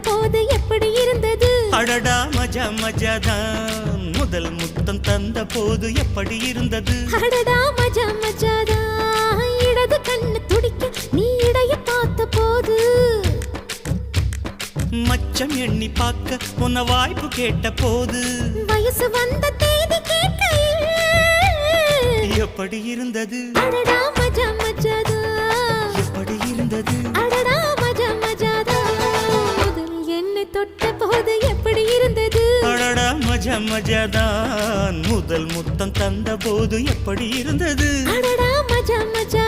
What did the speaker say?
போது எப்படி இருந்தது? அடடா மஜா மஜாதான் முதல் முத்தம் தந்த போது எப்படி இருந்தது? அடடா மஜா மஜாதான் இடது கண்ணு துடிக்க நீ இடைய பார்த்த போது. மச்சம் எண்ணி பார்க்க உன்ன வாய்ப்பு கேட்ட போது. வயசு வந்த தேதி கேட்கையில் எப்படி இருந்தது? அடடா மஜா மஜாதா எப்படி இருந்தது? அடடா மஜா மஜாதா முதல் என்னை தொட்ட போது எப்படி இருந்தது? அடடா மஜா மஜாதான் முதல் முத்தம் தந்த போது எப்படி இருந்தது? அடடா மஜா மஜா